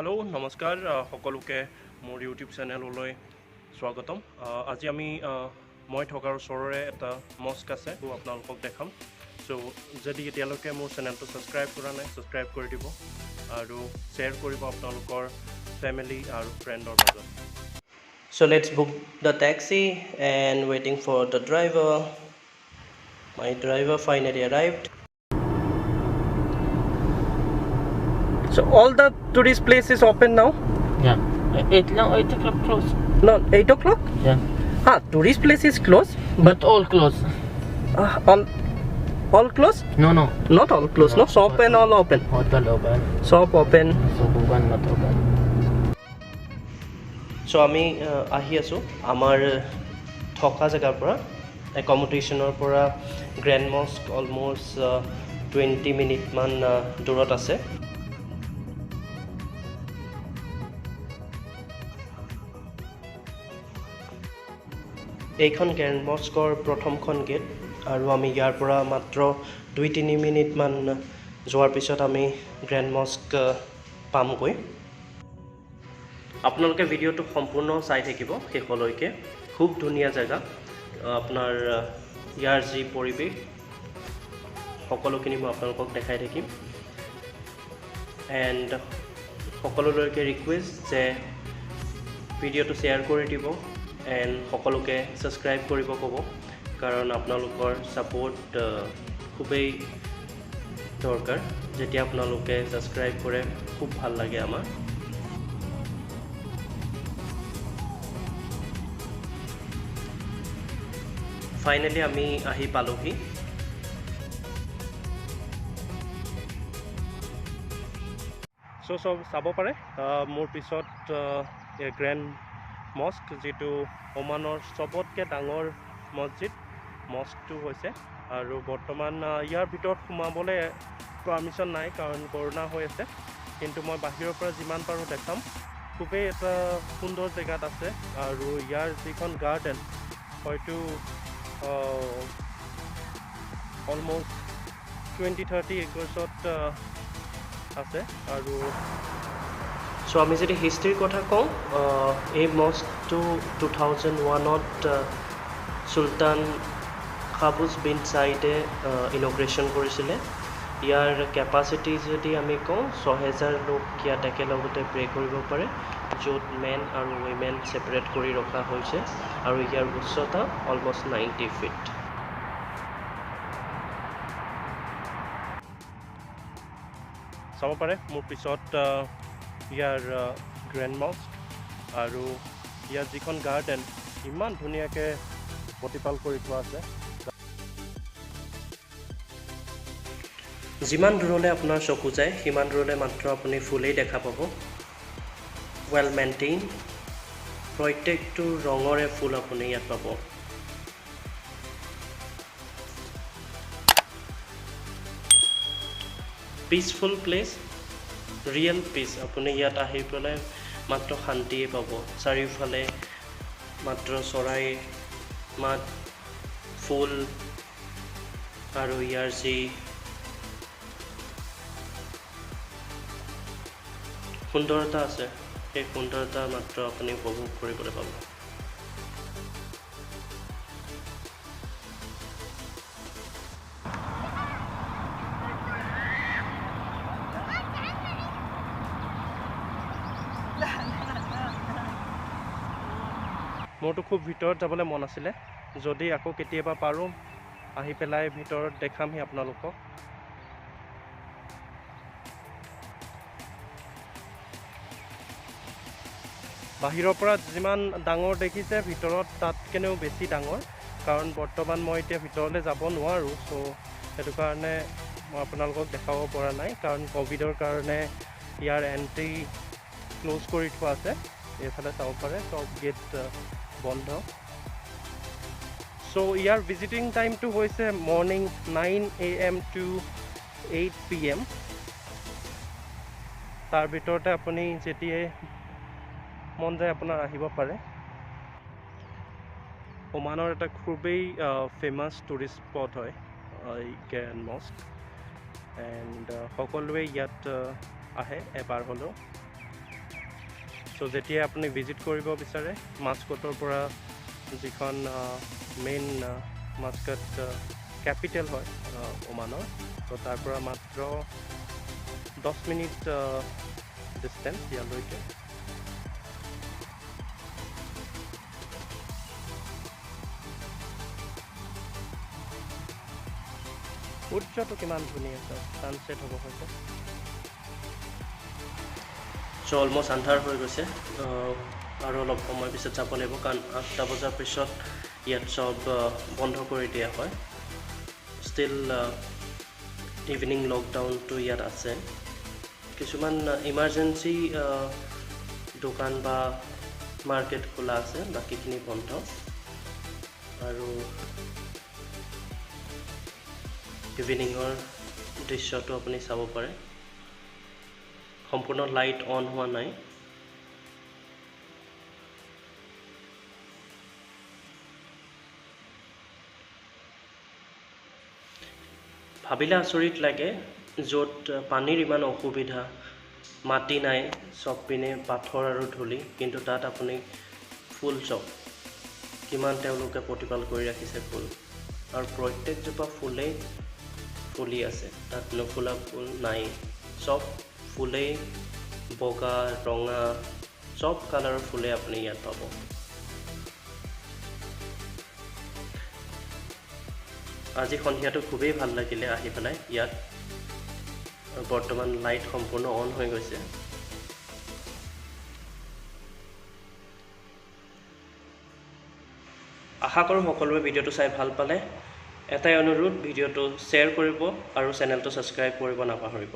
Hello' নমস্কাৰ সকলোকে মোৰ ইউটিউব চেনেললৈ স্বাগতম। আজি আমি মই থকাৰ ওচৰৰে এটা মস্ক আছে আপোনালোকক দেখাম। চ' যদি এতিয়ালৈকে মোৰ চেনেলটো ছাবস্ক্ৰাইব কৰা নাই ছাবস্ক্ৰাইব কৰি দিব আৰু শ্বেয়াৰ কৰিব আপোনালোকৰ ফেমিলি আৰু ফ্ৰেণ্ডৰ মাজত। So let's book the taxi and waiting for the driver. My driver finally arrived. So all the tourist places open now? Yeah. 8 o'clock close. No, 8 o'clock? Yeah. Tourist place is closed? But all close. All closed? No. Not all closed, no? Shop and all open? Hotel open. Shop open. So Bugan not open. So আমি আহি আছোঁ আমাৰ থকা জেগাৰ পৰা একমোডেশ্যনৰ পৰা grand Moscow almost 20 মিনিটমান দূৰত আছে। এইখন গ্ৰেণ্ড মস্কৰ প্ৰথমখন গেট আৰু আমি ইয়াৰ পৰা মাত্ৰ 2-3 মিনিটমান যোৱাৰ পিছত আমি গ্ৰেণ্ড মস্ক পামগৈ। আপোনালোকে ভিডিঅ'টো সম্পূৰ্ণ চাই থাকিব শেষলৈকে। খুব ধুনীয়া জেগা, আপোনাৰ ইয়াৰ যি পৰিৱেশ সকলোখিনি মই আপোনালোকক দেখাই থাকিম। এণ্ড সকলোলৈকে ৰিকুৱেষ্ট যে ভিডিঅ'টো শ্বেয়াৰ কৰি দিব এণ্ড সকলোকে ছাবস্ক্ৰাইব কৰিব ক'ব, কাৰণ আপোনালোকৰ ছাপোৰ্ট খুবেই দৰকাৰ। যেতিয়া আপোনালোকে ছাবস্ক্ৰাইব কৰে খুব ভাল লাগে আমাৰ। ফাইনেলি আমি আহি পালোহি। চ' চব চাব পাৰে মোৰ পিছত গ্ৰেণ্ড মস্ক, যিটো ওমানৰ চবতকৈ ডাঙৰ মস্কটো হৈছে। আৰু বৰ্তমান ইয়াৰ ভিতৰত সোমাবলৈ পাৰ্মিশ্যন নাই কাৰণ কৰোণা হৈ আছে, কিন্তু মই বাহিৰৰ পৰা যিমান পাৰোঁ দেখাম। খুবেই এটা সুন্দৰ জেগাত আছে আৰু ইয়াৰ যিখন গাৰ্ডেন হয়তো অলম'ষ্ট 20-30 একৰ্ছত আছে। আৰু চ' আমি যদি হিষ্ট্ৰীৰ কথা কওঁ, এই মস্কটো 2001ত চুলতান কাবুছ বিন ছাইদে ইনগ্ৰেশ্যন কৰিছিলে। ইয়াৰ কেপাচিটি যদি আমি কওঁ 6000 লোক ইয়াত একেলগতে প্ৰে কৰিব পাৰে, য'ত মেন আৰু উইমেন ছেপাৰেট কৰি ৰখা হৈছে আৰু ইয়াৰ উচ্চতা অলম'ষ্ট 90 ফিট। চাব পাৰে মোৰ পিছত ইয়াৰ গ্ৰেণ্ড মস্ক আৰু ইয়াৰ যিখন গাৰ্ডেন ইমান ধুনীয়াকৈ প্ৰতিপাল কৰি থোৱা আছে। যিমান দূৰলৈ আপোনাৰ চকু যায় সিমান দূৰলৈ মাত্ৰ আপুনি ফুলেই দেখা পাব। ৱেল মেইনটেইন, প্ৰত্যেকটো ৰঙৰে ফুল আপুনি ইয়াত পাব। Peaceful place, real peace. আপুনি ইয়াত আহি পেলাই মাত্ৰ শান্তিয়ে পাব। চাৰিওফালে মাত্ৰ চৰাই মাত, ফুল আৰু ইয়াৰ যি সুন্দৰতা আছে সেই সুন্দৰতা মাত্ৰ আপুনি উপভোগ কৰিবলৈ পাব। মোৰতো খুব ভিতৰত যাবলৈ মন আছিলে, যদি আকৌ কেতিয়াবা পাৰোঁ আহি পেলাই ভিতৰত দেখামহি আপোনালোকক। বাহিৰৰ পৰা যিমান ডাঙৰ দেখিছে ভিতৰত তাতকেও বেছি ডাঙৰ, কাৰণ বৰ্তমান মই এতিয়া ভিতৰলৈ যাব নোৱাৰোঁ। চ' সেইটো কাৰণে মই আপোনালোকক দেখাব পৰা নাই, কাৰণ ক'ভিডৰ কাৰণে ইয়াৰ এণ্ট্ৰি ক্ল'জ কৰি থোৱা আছে। এইফালে চাব পাৰে চব গেট বন্ধ। চ' ইয়াৰ ভিজিটিং টাইমটো হৈছে মৰ্ণিং 9 AM to 8 PM। তাৰ ভিতৰতে আপুনি যেতিয়াই মন যায় আপোনাৰ আহিব পাৰে। ওমানৰ এটা খুবেই ফেমাছ টুৰিষ্ট স্পট হয় এই গ্ৰেণ্ড মস্ক, এণ্ড সকলোৱে ইয়াত আহে এবাৰ হ'লেও। চ' যেতিয়া আপুনি ভিজিট কৰিব বিচাৰে মাস্কটৰ পৰা যিখন মেইন মাস্কট কেপিটেল হয় ওমানৰ, ত' তাৰ পৰা মাত্ৰ 10 মিনিট ডিষ্টেঞ্চ ইয়ালৈকে। সূৰ্যটো কিমান ধুনীয়া আছে, ছানছেট হ'ব হৈছে। চ' অলমষ্ট আন্ধাৰ হৈ গৈছে, আৰু অলপ সময় পিছত যাব লাগিব, কাৰণ 8টা বজাৰ পিছত ইয়াত চব বন্ধ কৰি দিয়া হয়। ষ্টিল ইভিনিং লকডাউনটো ইয়াত আছে। কিছুমান ইমাৰ্জেঞ্চি দোকান বা মাৰ্কেট খোলা আছে, বাকীখিনি বন্ধ। আৰু ইভিনিঙৰ দৃশ্যটো আপুনি চাব পাৰে, সম্পূৰ্ণ লাইট অন হোৱা নাই। ভাবিলে আচৰিত লাগে, য'ত পানীৰ ইমান অসুবিধা, মাটি নাই, চব পিনে পাথৰ আৰু ধূলি, কিন্তু তাত আপুনি ফুল চব কিমান তেওঁলোকে প্ৰতিপাল কৰি ৰাখিছে ফুল, আৰু প্ৰত্যেকজোপা ফুলেই ফুলি আছে, তাত নুফুলা ফুল নাই। চব ফুলেই বগা, ৰঙা, চব কালাৰৰ ফুলে আপুনি ইয়াত পাব। আজি সন্ধিয়াটো খুবেই ভাল লাগিলে আহি পেলাই ইয়াত। বৰ্তমান লাইট সম্পূৰ্ণ অন হৈ গৈছে। আশা কৰোঁ সকলোৱে ভিডিঅ'টো চাই ভাল পালে। এটাই অনুৰোধ, ভিডিঅ'টো শ্বেয়াৰ কৰিব আৰু চেনেলটো ছাবস্ক্ৰাইব কৰিব নাপাহৰিব।